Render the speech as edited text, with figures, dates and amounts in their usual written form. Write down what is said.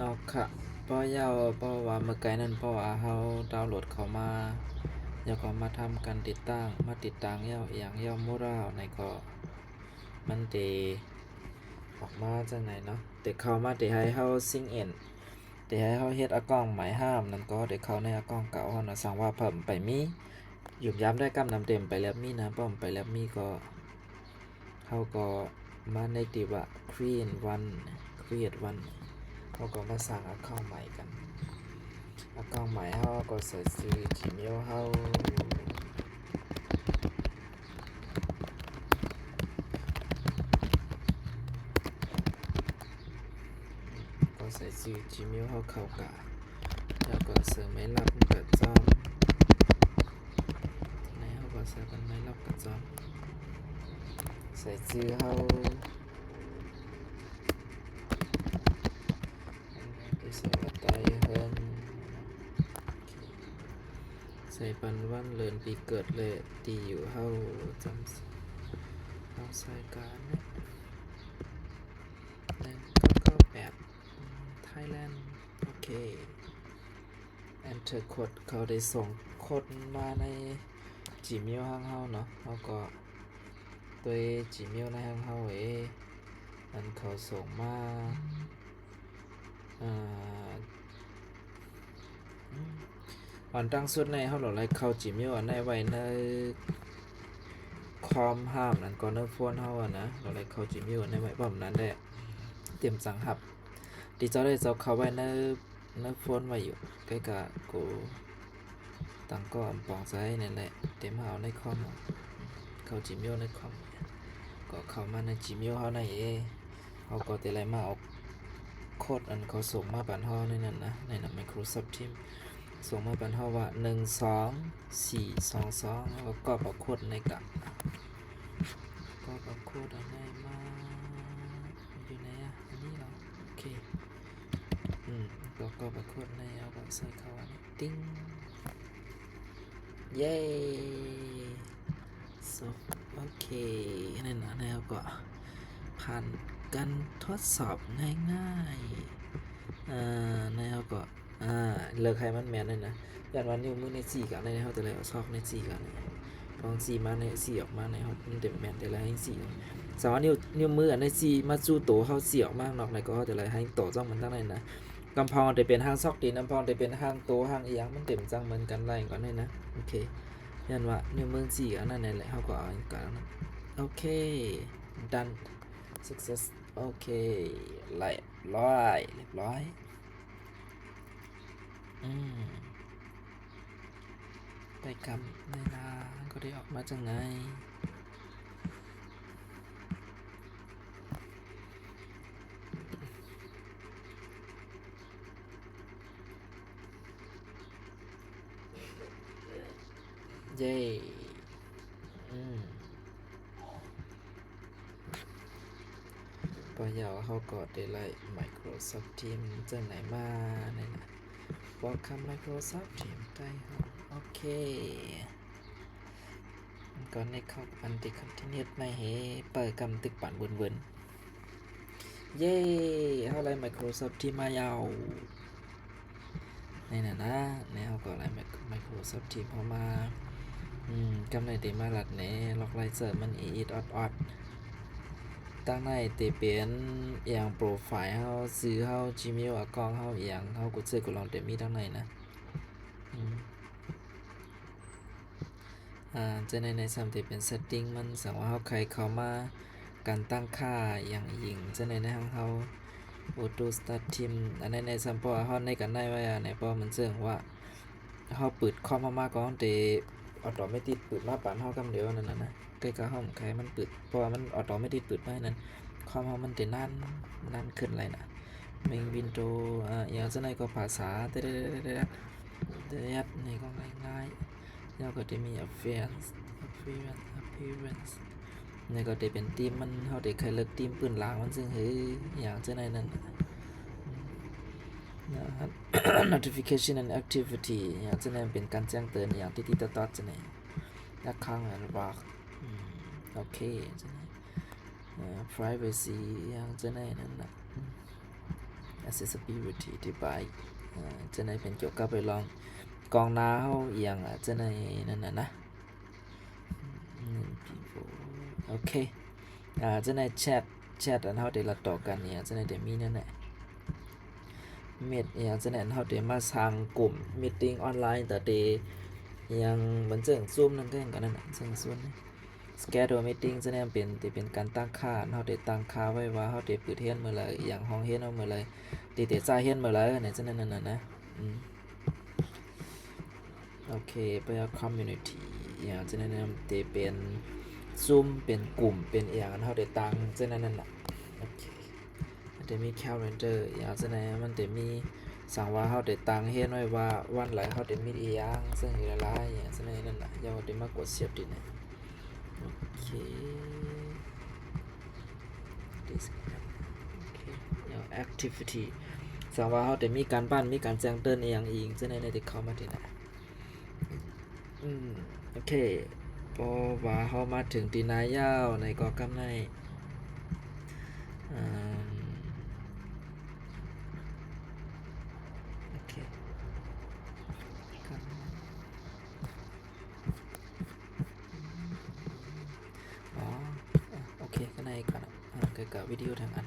นอกค่ะเพราะเพราะว่าเมื่อไกลนั้นเพราะว่าเขาดาวน์โหลดเข้ามาแล้วก็มาทำการติดตั้งมาติดตั้งอย่างมูราวในก็มันเตออกมาจากไหนเนาะแต่เข้ามาแต่ให้เขาซิงเอ็นแต่ให้เขาเฮ็ดอากล้องหมายห้ามนั่นก็เด็กเขาในอากล้องเก่าเขานะสั่งว่าเพิ่มไปมีหยุดย้ำได้กำนำเต็มไปแล้วมีนะป้อมไปแล้วมีก็เขาก็มาในติว่า create one เขาก็มาสั่งอากล้องใหม่กันอากล้องใหม่เขาก็ใส่ซื้อ Gmail เขาก็ใส่ซื้อ Gmail เขาเข้ากะแล้วก็เสริมไม่รับกับจอมในเขาก็ใส่เป็นไม่รับกับจอมใส่ซื้อเขาใส่วัดไตเฮินใส่ปันวันเลินปีเกิดเลยตีอยู่เขาจำเขาใส่การ1998 Thailand โอเค Enter โค้ดเขาได้ส่งโค้ดมาใน Gmail ห้างเฮาเนาะเขาก็ตัว Gmail ในห้างเฮามันเขาส่งมาอันตั้งสุดในเฮาหลอไลเข้า Gmail อันในไว้ในคอมห้ามนั่นก็ในโฟนเฮาอ่ะนะเราไลเข้า Gmail อันในไว้บ่มนั้นได้เตรียมสั่งหับดิเจ้าได้เจ้าเข้าไว้ในโฟนไว้อยู่ใกล้กับกูตั้งก็ปองใช้นั่นแหละเต็มเฮาในคอมเข้า Gmail ในคอมก็เข้ามาใน Gmail เฮาในเฮาก็แต่ไรมาเอาโค้ดอันเขาส่งมาปันเฮาในนั้นนะในนั้น Microsoft Teams ส่งมาปันเฮาว่า12422แล้วก็เอาโค้ดในกะก็เอาโค้ดอันไหนมาอยู่ไหนอ่ะอันนี้เหรอโอเคก็เอาโค้ดในเอาก็ใส่เข้าอันนี้ติ้งเย้โอเคนั่นนะแล้วก็ผ่านการทดสอบง่ายๆแล้วก็เลิกให้มันแมนเลยนะอย่างวันนิ้วมือในสี่กันในเขาแต่ละซอกในสี่กันลองสี่มาในสี่ออกมาในเขามันเต็มแมนแต่ละให้สี่สามารถนิ้วมือในสี่มาจู่โตเขาสี่ออกมากนอกในก็แต่ละให้โตจ้องมันตั้งในนะกำพองจะเป็นห้างซอกตีน้ำพองจะเป็นห้างโตห้างเอียงมันเต็มจังเหมือนกันไล่ก่อนเลยนะโอเคยันว่านิ้วมือสี่อันนั้นแหละเขาก็เอากันโอเค done success โอเคเรียบร้อยไปกำในนาก็ได้ออกมาจากไหนเย้พอยาวเขาก็ได้ไล่ Microsoft Teams จากไหนมาเนี่ยนะWelcome Microsoft Teams ได้โอเคก่อนในเข้าอันติคอนเทนต์ไม่เฮเปิดกำตึกปั่นวนเย้เท่าไร Microsoft Teams มายาวนี่นะในเขาก็อะไร Microsoft Teams พอมากำไรเต็มมาหลัดเน่ล็อกไลเซอร์มันอีดอดตั้งในเตเป็นอย่างโปรไฟล์เฮาซื้อเฮา Gmail อากองเฮาอย่างเฮากดซื้อกดลองเต็มมีตั้งในนะจะในซัมที่เป็น setting มันสั่งว่าเฮาใครเข้ามาการตั้งค่าอย่างยิงจะในห้างเฮา auto start team อันในซัมพอเฮาในกันได้ไว้ในพอมันเสื่อว่าเฮาเปิดคอมมาก่อนแต่ออโตเมติกเปิดมาปานเฮากำเดียวนั่นน่ะนะใกล้ๆห้องใครมันเปิดเพราะว่ามันออโตเมติกเปิดไว้นั้นคอมเฮามันจะนั่นขึ้นอะไรนะเมนวินโดว์อย่างจะในก็ภาษาเด็ดนี่ก็ง่ายๆแล้วก็จะมี appearance นี่ก็จะเป็นทีมมันเฮาได้ใครเลิกทีมปืนล้างมันซึ่งเฮ้ยอย่างจะในนั้นnotification and activity อย่างจะในเป็นการแจ้งเตือนอย่างที่ต่อจะในละครั้งอันว่าโอเคจะในprivacy อย่างจะในนั้นนะ accessibility device จะในเป็นเกี่ยวกับไปลองกองหน้าเฮาอหย่างจะในนั่นน่ะนะโอเคจะในแชทอันเฮาได้ละต่อกันเนี่ยจะในเดี๋ยวมีนั่นแหละเม็ดเนี่ยจะในเฮาได้มาสร้างกลุ่ม meeting ออนไลน์แต่เดยังเหมือนเจิงซูมนั่นก็อย่างกันนั่นน่ะเจิงซูม schedule meeting จะเนี่ยเป็นการตั้งค่าเฮาได้ตั้งค่าไว้ว่าเฮาได้เปิดเรียนเมื่อไหร่อย่างห้องเรียนเอาเมื่อไหร่ติได้จ่ายเรียนเมื่อไหร่เนี่ยจะนั่นน่ะนะโอเคไปเอา community อย่างจะแนะนำจะเป็นซูมเป็นกลุ่มเป็นอย่างนั้นเขาได้ตังจะนั่นน่ะโอเคมันจะมี calendar อย่างจะไหนมันจะมีสั่งว่าเขาได้ตังเห็นไว้ว่าวันไหนเขาได้มีอย่างซึ่งอยู่ละลายอย่างจะไหนนั่นน่ะอย่าได้มากดเสียบดิเนี่ยโอเค อย่าง activity สั่งว่าเขาได้มีการบ้านมีการแจ้งเตือนอย่างอีกจะไหนได้เข้ามาที่ไหนโอเคพอว่าเขามาถึงตีนายยาวในกอกำในโอเคโอเคก็ในก่อนเกี่ยวกับวิดีโอทางอัน